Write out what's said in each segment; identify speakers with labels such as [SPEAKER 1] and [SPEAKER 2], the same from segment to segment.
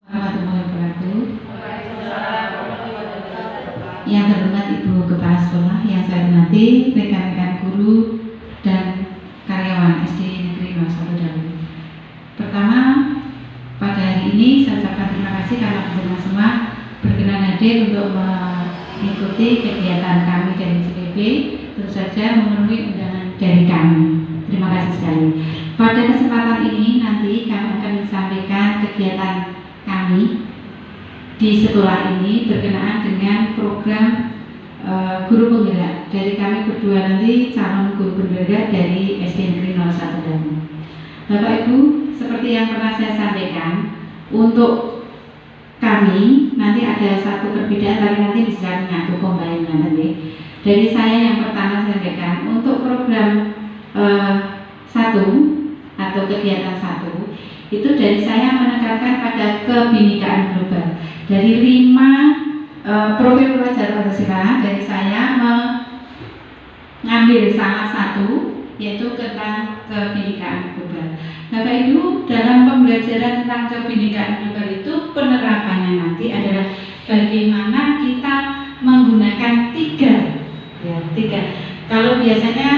[SPEAKER 1] Warahmatullahi wabarakatuh. Yang terhormat Ibu Kepala Sekolah, yang saya hormati rekan-rekan guru dan karyawan SD Negeri 01 Dawu. Pertama, pada hari ini saya ucapkan terima kasih karena teman-teman semua berkenan hadir untuk mengikuti kegiatan kami dari CPB. Tentu saja memenuhi undangan dari kami. Terima kasih sekali. Pada kesempatan ini nanti kami akan menyampaikan kegiatan kami di sekolah ini berkenaan dengan program guru penggerak. Dari kami berdua nanti calon guru penggerak dari SD Negeri 01 Dawu. Bapak Ibu, seperti yang pernah saya sampaikan, untuk kami nanti ada satu perbedaan, tapi nanti bisa menyatu combine nanti. Dari saya yang pertama sampaikan untuk program 1 atau kegiatan 1 itu dari saya menekankan pada kebinekaan global. Dari 5 profil pelajar Pancasila, dari saya mengambil salah satu yaitu tentang kebinekaan global. Bapak Ibu, dalam pembelajaran tentang kebinekaan global itu penerapannya nanti adalah bagaimana kita menggunakan 3. Kalau biasanya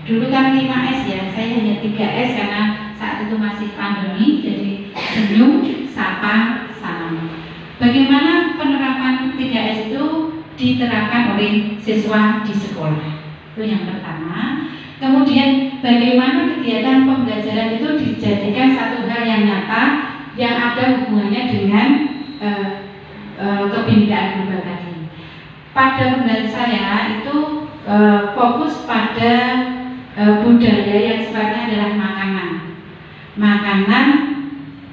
[SPEAKER 1] dulu kan 5S ya, saya hanya 3S karena saat itu masih pandemi, jadi senyum, sapa, salam. Bagaimana penerapan 3S itu diterapkan oleh siswa di sekolah? Itu yang pertama. Kemudian bagaimana kegiatan pembelajaran itu dijadikan satu hal yang nyata yang ada hubungannya dengan kebinekaan global tadi. Pada pembelajaran saya itu fokus pada budaya yang sifatnya adalah makanan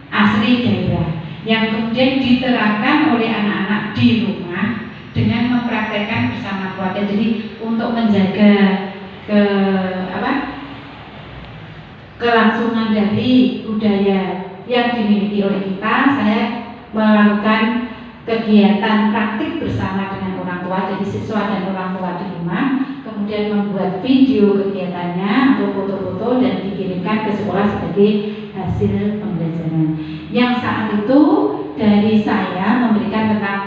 [SPEAKER 1] asli daerah yang kemudian diterapkan oleh anak-anak di rumah dengan mempraktekkan bersama keluarga. Jadi untuk menjaga kelangsungan dari budaya yang dimiliki oleh kita, saya melakukan kegiatan praktik bersama dengan orang tua, jadi siswa dan orang tua di rumah, kemudian membuat video kegiatannya atau foto-foto dan dikirimkan ke sekolah sebagai hasil pembelajaran. Yang saat itu dari saya memberikan tentang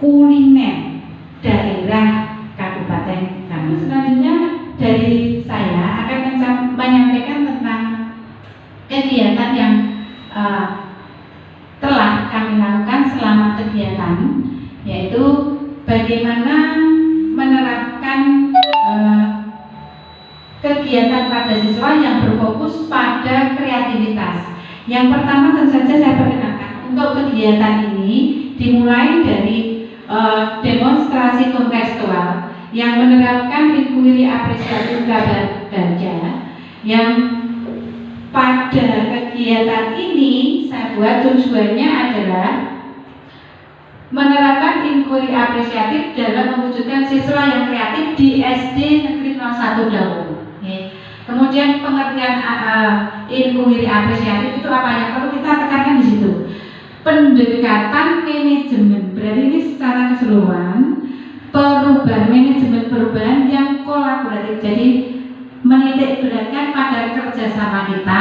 [SPEAKER 1] kuliner daerah kabupaten kami. Selanjutnya dari saya akan menyampaikan tentang kegiatan yang telah kami lakukan selama kegiatan, yaitu bagaimana menerapkan kegiatan pada siswa yang berfokus pada kreativitas. Yang pertama tentu saja saya perkenalkan untuk kegiatan ini dimulai dari demonstrasi kontekstual yang menerapkan inquiry apresiatif baca, yang pada kegiatan ini saya buat tujuannya adalah menerapkan inquiry apresiatif dalam mewujudkan siswa yang kreatif di SD Negeri 01 Dawu. Kemudian pengertian inquiry apresiatif itu apa? Yang perlu kita tekankan di situ, pendekatan manajemen. Berarti ini secara keseluruhan manajemen perubahan yang kolaboratif. Jadi menitik beratkan pada kerjasama kita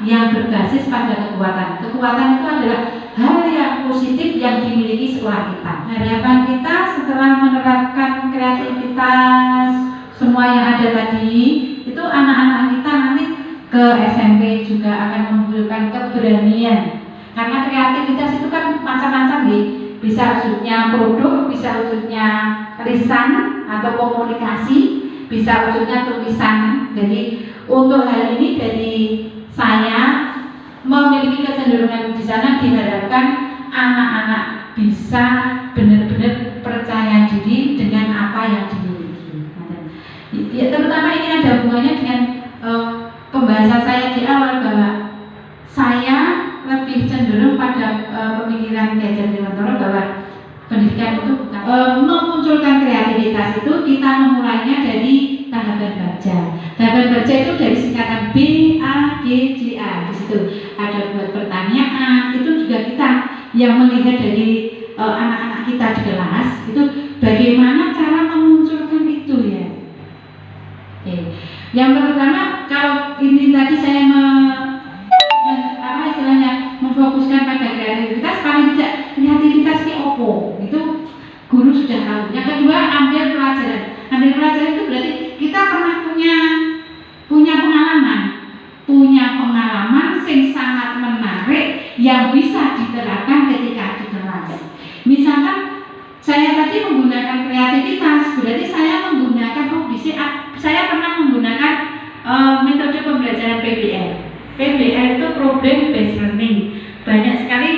[SPEAKER 1] yang berbasis pada kekuatan. Kekuatan itu adalah hal yang positif yang dimiliki sekolah kita. Harapan kita setelah menerapkan kreativitas semua yang ada tadi, itu anak-anak kita nanti ke SMP juga akan menunjukkan keberanian. Karena kreativitas itu kan macam-macam nih. Bisa wujudnya produk, bisa wujudnya lisan atau komunikasi, bisa wujudnya tulisan. Jadi untuk hal ini dari saya memiliki kecenderungan di sana, diharapkan anak-anak bisa benar-benar percaya diri dengan apa yang dimiliki. Ya, terutama ini ada hubungannya dengan pembahasan saya di awal bahwa saya lebih cenderung pada pemikiran Ki Hajar Dewantara bahwa pendidikan itu bukan memunculkan kreativitas, itu kita memulainya dari tahapan baca. Tahapan baca itu dari singkatan BAGJA. Di situ ada buat pertanyaan, itu juga kita yang melihat dari anak-anak kita di kelas itu bagaimana cara memunculkan itu ya. Oke. Yang pertama, kalau ini tadi saya memfokuskan pada kreativitas, paling tidak yang sangat menarik yang bisa diterapkan ketika di kelas. Misalkan saya tadi menggunakan kreativitas, berarti saya menggunakan saya pernah menggunakan metode pembelajaran PBL. PBL itu problem based learning. Banyak sekali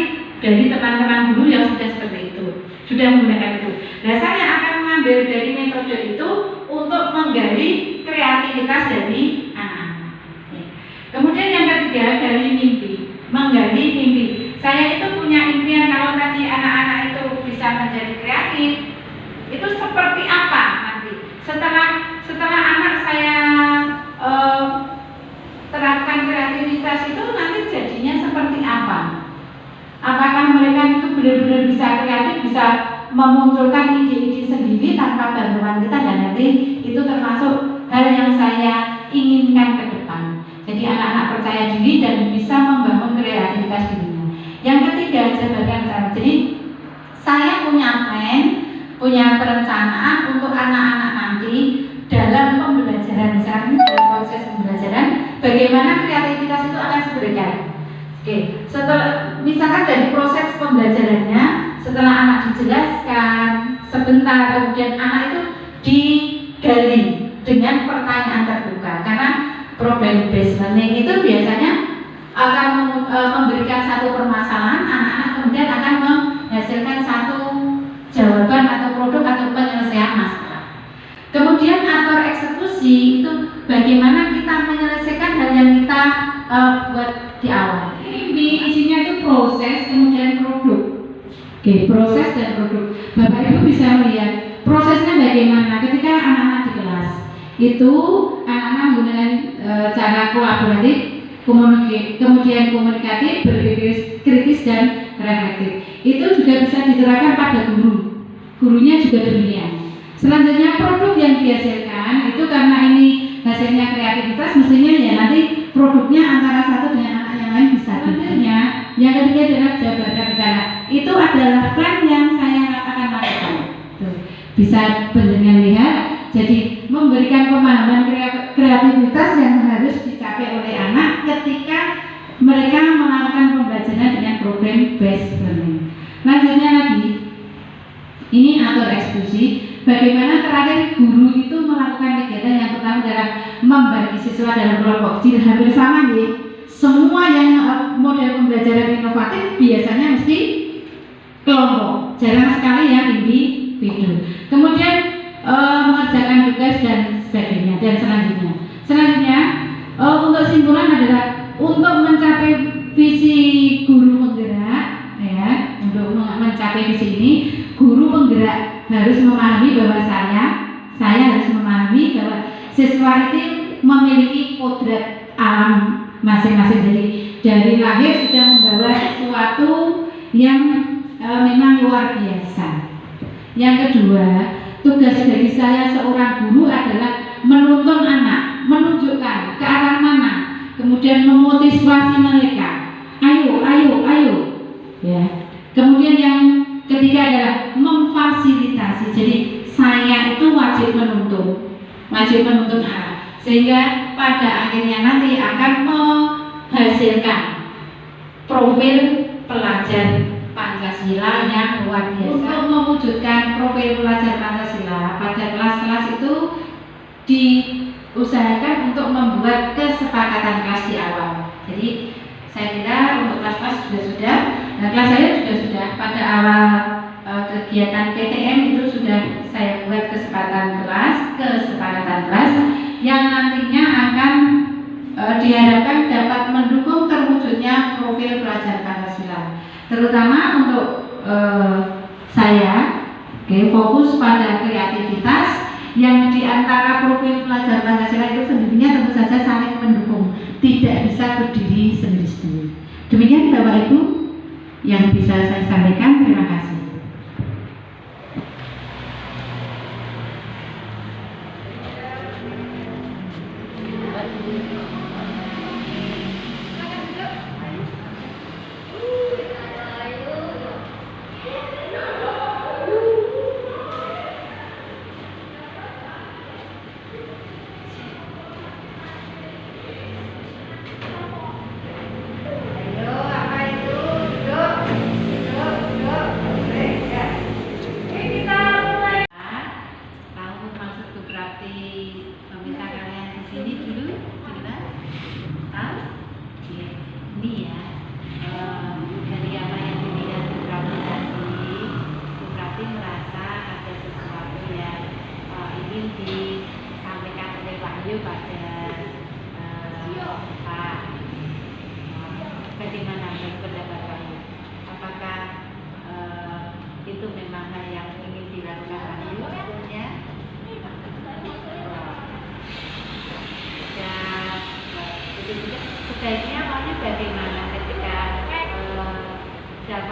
[SPEAKER 1] dari teman-teman guru yang sudah seperti itu, sudah menggunakan itu. Nah, saya akan mengambil dari metode itu untuk menggali kreativitas dari anak-anak. Kemudian yang ketiga, dari mimpi, menggali mimpi. Saya itu punya impian kalau tadi anak-anak itu bisa menjadi kreatif, itu seperti apa nanti setelah anak saya terapkan kreativitas itu nanti jadinya seperti apa? Apakah mereka itu benar-benar bisa kreatif, bisa memunculkan ide-ide sendiri tanpa bantuan kita, dan nanti itu termasuk hal yang saya inginkan ke depan. Jadi anak-anak percaya diri dan bisa membangun kreativitas dirinya. Yang ketiga, jabatan cara. Jadi saya punya plan, punya perencanaan untuk anak-anak nanti dalam pembelajaran, misalnya dalam proses pembelajaran, bagaimana kreativitas itu akan diberikan. Oke, setelah misalkan dari proses pembelajarannya, setelah anak dijelaskan sebentar, kemudian anak itu digali dengan pertanyaan terbuka, karena problem based learning itu biasanya akan memberikan satu permasalahan, anak-anak kemudian akan menghasilkan satu jawaban atau produk atau penyelesaian masalah. Kemudian atur eksekusi itu bagaimana kita menyelesaikan hal yang kita buat di awal. Ini isinya itu proses kemudian produk. Oke, proses dan produk. Bapak Ibu bisa melihat prosesnya bagaimana ketika anak-anak di kelas. Itu anak-anak menggunakan cara kolaboratif, kemudian komunikatif, berpikir kritis dan reflektif. Itu juga bisa diterapkan pada guru. Gurunya juga demikian. Selanjutnya produk yang dihasilkan itu karena ini hasilnya kreativitas, mestinya ya nanti produknya antara satu dengan anak yang lain bisa. Selanjutnya yang ketiga adalah jabatan rencana. Itu adalah plan yang saya akan lakukan. Bisa penjenengan lihat. Jadi memberikan pemahaman kreativitas yang harus dicapai oleh anak ketika mereka melakukan pembelajaran dengan problem based learning. Lanjutnya lagi, ini atur eksekusi. Bagaimana terakhir guru itu melakukan kegiatan yang pertama adalah membagi siswa dalam kelompok kecil, hampir sama nih. Semua yang model pembelajaran inovatif biasanya mesti kelompok, jarang sekali yang individu. Kemudian mengerjakan tugas dan sebagainya, dan selanjutnya untuk simpulan adalah untuk mencapai visi guru penggerak, ya, untuk mencapai visi ini guru penggerak harus memahami bahwa saya harus memahami bahwa siswa itu memiliki kodrat alam masing-masing. Jadi dari lahir sudah membawa sesuatu yang memang luar biasa. Yang kedua, tugas dari saya seorang guru adalah menuntun anak, menunjukkan ke arah mana, kemudian memotivasi mereka. Ayo. Ya. Kemudian yang ketiga adalah memfasilitasi. Jadi saya itu wajib menuntun anak, sehingga pada akhirnya nanti akan menghasilkan profil pelajar Pancasila yang luar biasa. Untuk mewujudkan profil pelajar Pancasila pada kelas-kelas itu diusahakan untuk membuat kesepakatan kelas di awal. Jadi saya kira untuk kelas-kelas sudah. Nah, kelas saya juga sudah pada awal kegiatan PTM itu sudah saya buat kesepakatan kelas yang nantinya akan diharapkan dapat mendukung terwujudnya profil pelajar Pancasila. Terutama untuk saya, fokus pada kreativitas yang diantara profil pelajar Pancasila itu sendirinya tentu saja saling mendukung, tidak bisa berdiri sendiri-sendiri. Demikian Bapak Ibu yang bisa saya sampaikan. Terima kasih.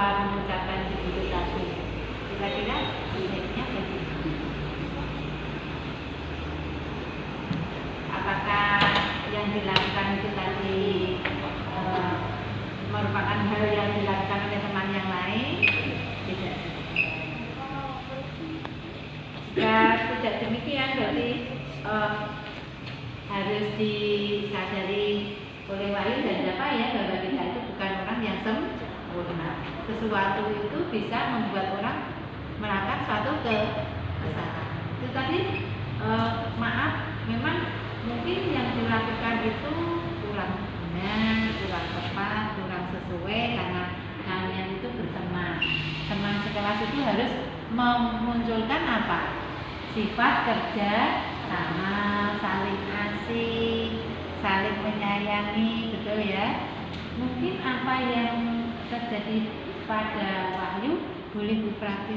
[SPEAKER 1] tanpa mengucapkan begitu tadi. Kira-kira siniknya begitu. Apakah yang dilakukan itu tadi merupakan hal yang dilakukan oleh teman yang lain? Tidak. Jika tidak demikian berarti harus disadari oleh wahyu dan apa ya, bahwa kita itu bukan orang yang sempurna. Sesuatu itu bisa membuat orang melakukan suatu kesalahan. Itu tadi maaf, memang mungkin yang dilakukan itu kurang benar, kurang tepat, kurang sesuai, karena kalian itu berteman. Teman sekelas itu harus memunculkan apa? Sifat kerja sama, saling asing, saling menyayangi, betul ya. Mungkin apa yang terjadi pada Wahyu boleh Bu Prati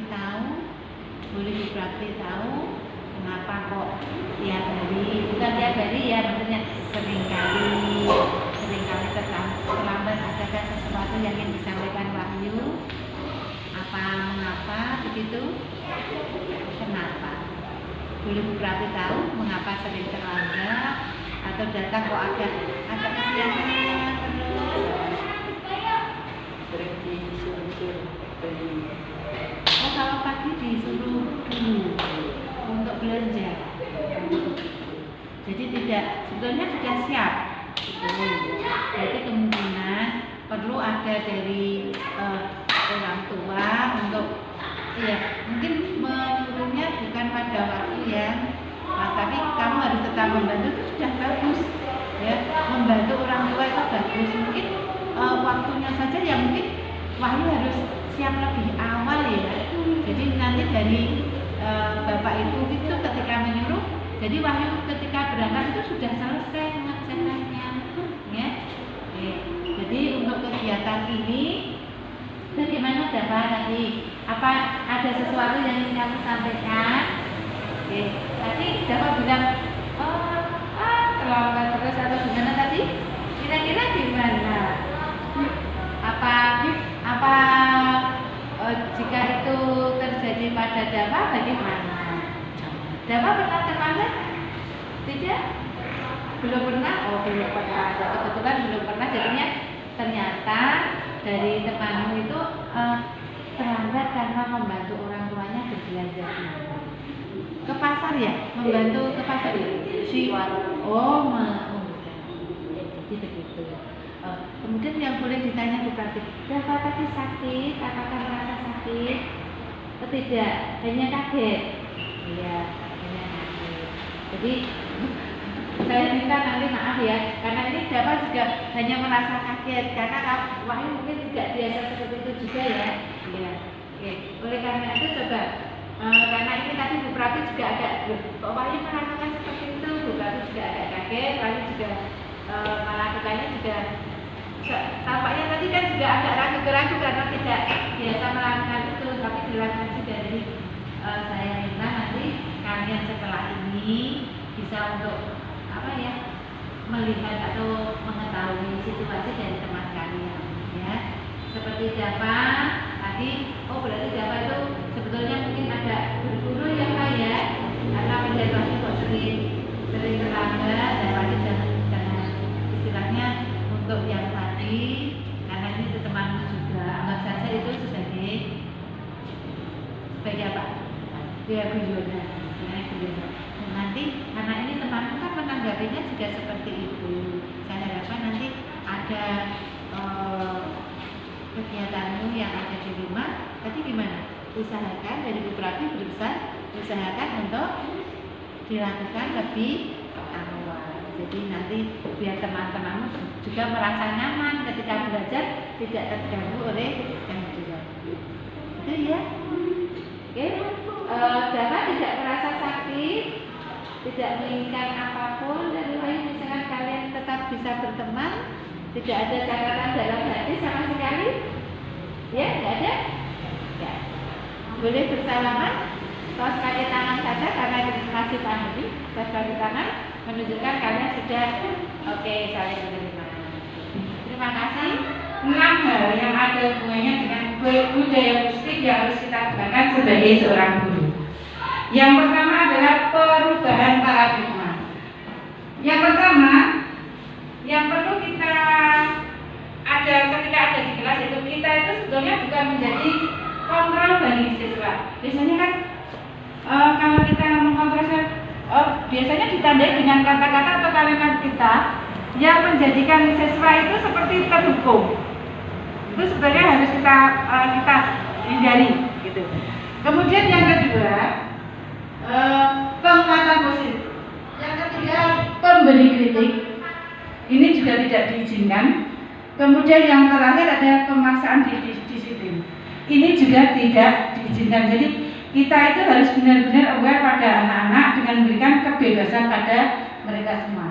[SPEAKER 1] tahu, kenapa kok tiap hari, bukan tiap hari ya, maksudnya seringkali terlambat. Adakah sesuatu yang ingin disampaikan Wahyu? Mengapa begitu? Kenapa? Boleh Bu Prati tahu mengapa sering terlambat atau datang kok agak kesiangan terus?
[SPEAKER 2] Sering disuruh
[SPEAKER 1] Oh, kalau pagi disuruh dulu untuk belanja. Jadi tidak, sebetulnya sudah siap. Jadi kemungkinan perlu ada dari orang tua untuk ya mungkin menyuruhnya bukan pada waktu yang tapi kamu harus tetap membantu, itu sudah bagus ya. Membantu orang tua itu bagus. Mungkin waktunya saja ya, mungkin Wahyu harus siap lebih awal ya. Jadi nanti dari bapak ibu itu ketika menyuruh, jadi Wahyu ketika berangkat itu sudah selesai mengerjakannya ya. Jadi untuk kegiatan ini bagaimana Bapak tadi? Apa ada sesuatu yang ingin kamu sampaikan? Oke, tadi Bapak bilang terlambat terus atau gimana tadi? Kira-kira gimana? Apa jika itu terjadi pada Dava bagaimana? Dava pernah terlambat? Tidak? Belum pernah? Oh, belum pernah. Kebetulan belum pernah, jadinya ternyata dari temanmu itu terlambat karena membantu orang tuanya berbelanja ke pasar ya, membantu ke pasar ya? Jadi begitu. Kemudian yang boleh ditanya berarti, Dava tadi sakit? Apakah merasa sakit? Tidak, hanya kaget. Iya, hanya kaget. Jadi saya minta nanti maaf ya, karena ini Dava juga hanya merasa kaget karena Wahyu mungkin tidak biasa seperti itu juga ya. Iya. Oke. Oleh karena itu coba karena ini tadi Bu Prati juga agak Wahyu merasakan seperti itu, Bu Prati juga agak kaget, Wahyu juga melakukannya juga tampaknya tadi kan juga agak ragu-ragu karena tidak biasa melakukan itu, tapi dilakukan juga. Jadi saya minta nanti kalian setelah ini bisa untuk melihat atau mengetahui situasi dari teman kalian ya. Seperti Dava tadi, berarti Dava itu sebetulnya mungkin agak buru-buru ya Pak ya, karena penjadwalannya kok sering terlambat. Dava jangan istilahnya untuk yang tadi, karena ini itu temanmu juga, anggap saja itu sebagai apa? Dia guyonan. Nanti karena ini temanku kan menanggapinya juga seperti itu. Saya harapkan nanti ada kegiatanmu yang ada di rumah. Tadi gimana? Usahakan dari Bu Prati usahakan untuk dilakukan lebih awal. Jadi nanti biar teman-temanmu juga merasa nyaman ketika belajar, tidak terganggu oleh gangguan. Itu ya. Oke. Dava tidak merasa sakit, tidak menginginkan apapun dari Wahyu, misalkan kalian tetap bisa berteman, tidak ada catatan dalam hati sama sekali, ya nggak ada, ya. Boleh bersalaman, tos kaki tangan saja karena masih pandemi, tos kaki tangan menunjukkan kalian sudah oke, saling menerima. Terima kasih. 6 hal yang ada hubungannya dengan budaya positif yang harus kita gunakan sebagai seorang guru. Yang pertama adalah perubahan paradigma. Yang pertama, yang perlu kita ada ketika ada di kelas itu, kita itu sebetulnya bukan menjadi kontrol bagi siswa. Biasanya kan kalau kita mengkontrol, biasanya ditandai dengan kata-kata atau kalimat kita yang menjadikan siswa itu seperti terhukum. Itu sebenarnya harus kita hindari, gitu. Kemudian yang kedua, penguatan positif. Yang ketiga, pemberi kritik. Ini juga tidak diizinkan. Kemudian yang terakhir ada pemaksaan disiplin. Ini juga tidak diizinkan. Jadi kita itu harus benar-benar aware pada anak-anak dengan memberikan kebebasan pada mereka semua.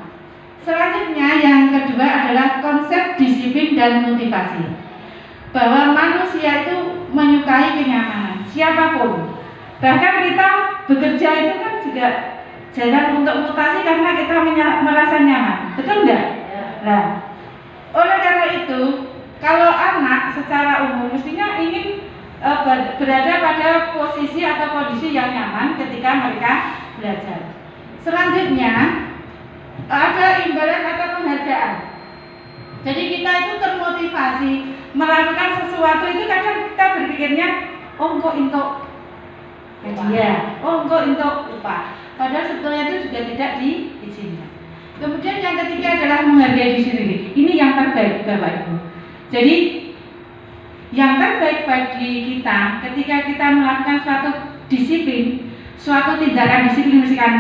[SPEAKER 1] Selanjutnya yang kedua adalah konsep disiplin dan motivasi. Bahwa manusia itu menyukai kenyamanan, siapapun. Bahkan kita bekerja itu kan juga jarang untuk mutasi karena kita merasa nyaman, betul enggak? Nah, oleh karena itu, kalau anak secara umum mestinya ingin berada pada posisi atau kondisi yang nyaman ketika mereka belajar. Selanjutnya, ada imbalan atau penghargaan. Jadi kita itu termotivasi melakukan sesuatu itu kadang kita berpikirnya, oh kok untuk hadiah, oh kok untuk upah. Padahal sebetulnya itu juga tidak diizinkan. Kemudian yang ketiga adalah menghargai diri sendiri. Ini yang terbaik Bapak Ibu. Jadi yang terbaik bagi kita ketika kita melakukan suatu disiplin, suatu tindakan disiplin, misalkan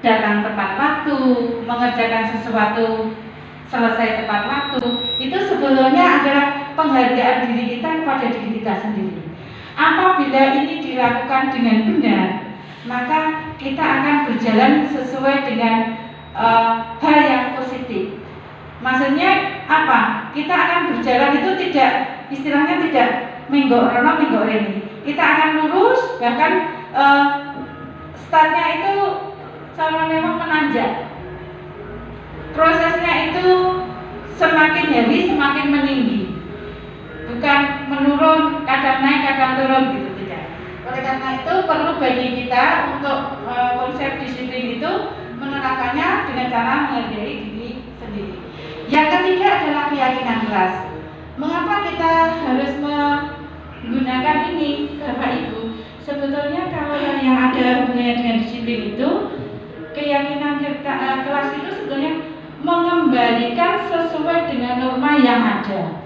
[SPEAKER 1] datang tepat waktu, mengerjakan sesuatu selesai tepat waktu, itu sebetulnya adalah penghargaan diri kita kepada diri kita sendiri. Apabila ini dilakukan dengan benar, maka kita akan berjalan sesuai dengan hal yang positif. Maksudnya apa? Kita akan berjalan itu tidak, istilahnya tidak menggok rono menggok reni. Kita akan lurus, bahkan startnya itu sama memang menanjak. Prosesnya itu semakin hari semakin meninggi, bukan menurun, kadang naik kadang turun gitu, tidak. Oleh karena itu perlu bagi kita untuk konsep disiplin itu menerapkannya dengan cara menghargai diri sendiri. Yang ketiga adalah keyakinan kelas. Mengapa kita harus menggunakan ini, Bapak Ibu? Sebetulnya kalau yang ada hubungannya dengan disiplin itu, keyakinan kelas itu sebetulnya mengembalikan sesuai dengan norma yang ada.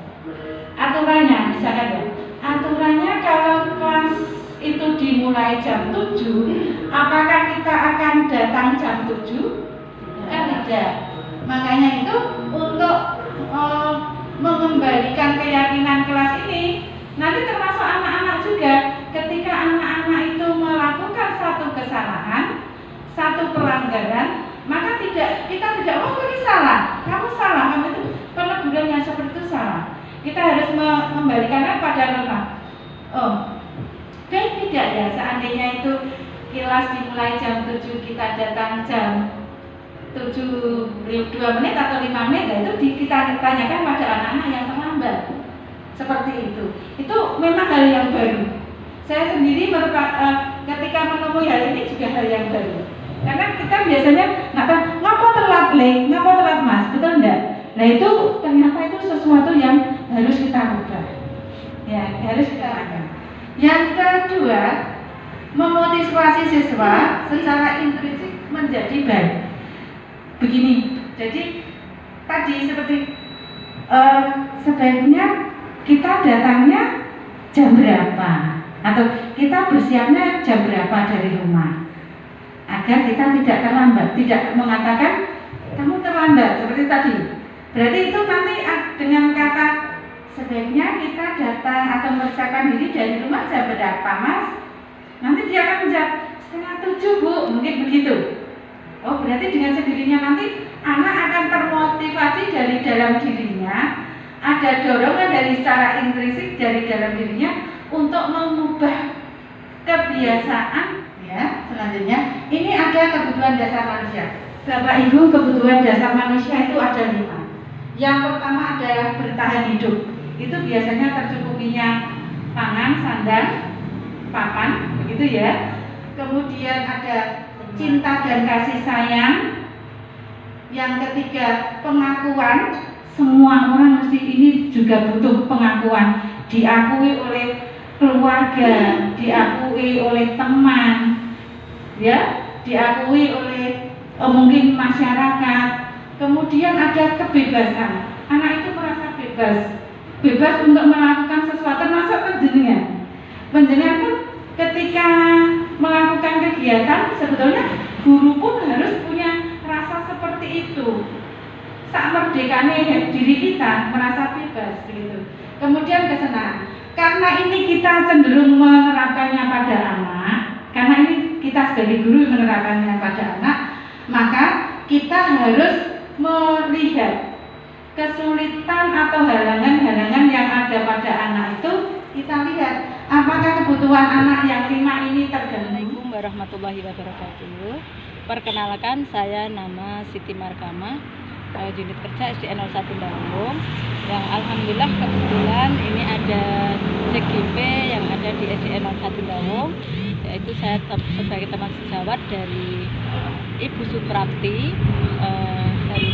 [SPEAKER 1] Aturannya, misalkan ya, aturannya kalau kelas itu dimulai jam 7, apakah kita akan datang jam 7? Kan tidak. Makanya itu untuk mengembalikan keyakinan kelas ini, nanti termasuk anak-anak juga, ketika anak-anak itu melakukan satu kesalahan, satu pelanggaran, maka kita tidak, oh ini salah, kamu salah, kamu itu peneguran yang seperti itu salah. Kita harus mengembalikannya pada norma. Oh, tidak ya, seandainya itu kelas dimulai jam 7, kita datang jam 7 2 menit atau 5 menit, itu kita tanyakan pada anak-anak yang terlambat. Seperti itu. Itu memang hal yang baru. Saya sendiri ketika menemui hal ini juga hal yang baru. Karena kita biasanya ngapa telat ngapa telat mas, betul enggak? Nah itu ternyata itu sesuatu yang harus kita ubah. Ya, harus kita lakukan. Yang kedua, memotivasi siswa secara intrinsik menjadi baik. Begini, jadi tadi seperti sebaiknya kita datangnya jam berapa, atau kita bersiapnya jam berapa dari rumah, agar kita tidak terlambat, tidak mengatakan kamu terlambat seperti tadi. Berarti itu nanti dengan kata sebaiknya kita datang atau memeriksakan diri dari rumah jam berapa mas, nanti dia akan menjawab 6:30 bu, mungkin begitu. Oh berarti dengan sendirinya nanti anak akan termotivasi dari dalam dirinya, ada dorongan dari secara intrinsik dari dalam dirinya untuk mengubah kebiasaan. Ya, selanjutnya ini ada kebutuhan dasar manusia. Bapak Ibu, kebutuhan dasar manusia itu ada 5. Yang pertama adalah bertahan hidup. Itu biasanya tercukupinya pangan, sandang, papan, begitu ya. Kemudian ada cinta dan kasih sayang. Yang ketiga, pengakuan. Semua orang mesti ini juga butuh pengakuan, diakui oleh keluarga, diakui oleh teman, ya, diakui oleh mungkin masyarakat. Kemudian ada kebebasan. Anak itu merasa bebas untuk melakukan sesuatu, termasuk penjenengan pun ketika melakukan kegiatan sebetulnya guru pun harus punya rasa seperti itu. Saat merdekanya diri kita merasa bebas begitu. Kemudian kesenangan. Karena ini kita cenderung menerapkannya pada anak, karena ini kita sebagai guru menerapkannya pada anak, maka kita harus melihat kesulitan atau halangan-halangan yang ada pada anak itu. Kita lihat apakah kebutuhan anak yang 5 ini terganggu.
[SPEAKER 2] Assalamualaikum warahmatullahi wabarakatuh. Perkenalkan, saya nama Siti Markama, unit kerja SDN 01 Dawung, yang alhamdulillah kebetulan ini ada CGP yang ada di SDN 01 Dawung, yaitu saya sebagai teman sejawat dari Ibu Suprapti. Dan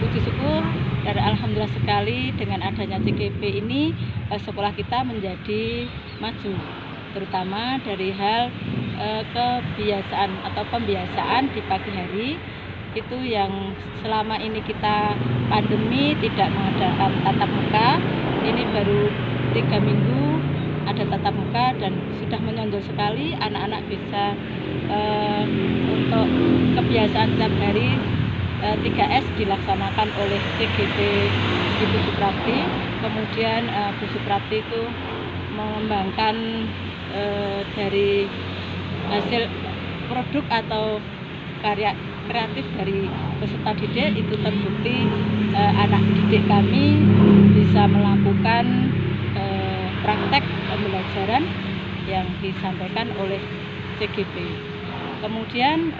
[SPEAKER 2] puji syukur dari alhamdulillah sekali dengan adanya CGP ini sekolah kita menjadi maju, terutama dari hal kebiasaan atau pembiasaan di pagi hari. Itu yang selama ini kita pandemi tidak mengadakan tatap muka, ini baru 3 minggu ada tatap muka dan sudah menonjol sekali. Anak-anak bisa untuk kebiasaan setiap hari 3S dilaksanakan oleh CGP Ibu Suprapti. Kemudian Bu Suprapti itu mengembangkan dari hasil produk atau karya kreatif dari peserta didik itu terbukti. Anak didik kami bisa melakukan praktek pembelajaran yang disampaikan oleh CGP. Kemudian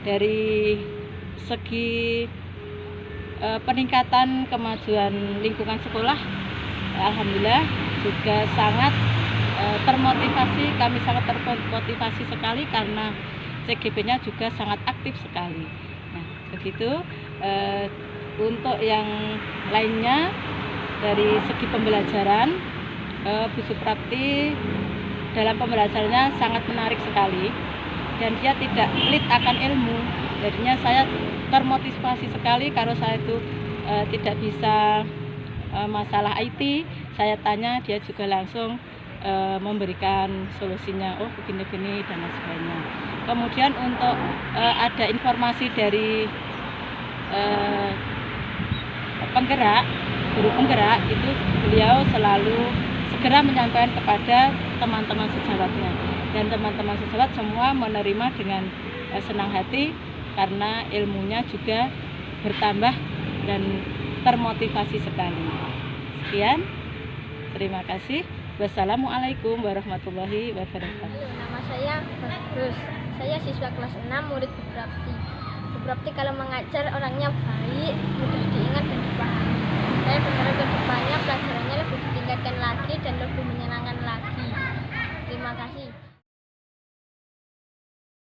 [SPEAKER 2] dari segi peningkatan kemajuan lingkungan sekolah, alhamdulillah juga sangat termotivasi. Kami sangat termotivasi sekali karena CGP-nya juga sangat aktif sekali. Nah, begitu. Untuk yang lainnya dari segi pembelajaran, Bu Suprapti dalam pembelajarannya sangat menarik sekali dan dia tidak pelit akan ilmu. Jadinya saya termotivasi sekali kalau saya itu tidak bisa masalah IT, saya tanya, dia juga langsung memberikan solusinya, oh begini-begini dan lain sebagainya. Kemudian untuk ada informasi dari penggerak, guru penggerak itu beliau selalu segera menyampaikan kepada teman-teman sejawatnya, dan teman-teman sejawat semua menerima dengan senang hati karena ilmunya juga bertambah dan termotivasi sekali. Sekian, terima kasih. Wassalamualaikum warahmatullahi wabarakatuh.
[SPEAKER 3] Nama saya Bagus. Saya siswa kelas 6 murid Bu Prapti. Bu Prapti kalau mengajar orangnya baik, mudah diingat dan dipahami. Saya berharap ke depannya pelajarannya lebih ditingkatkan lagi dan lebih menyenangkan lagi. Terima kasih.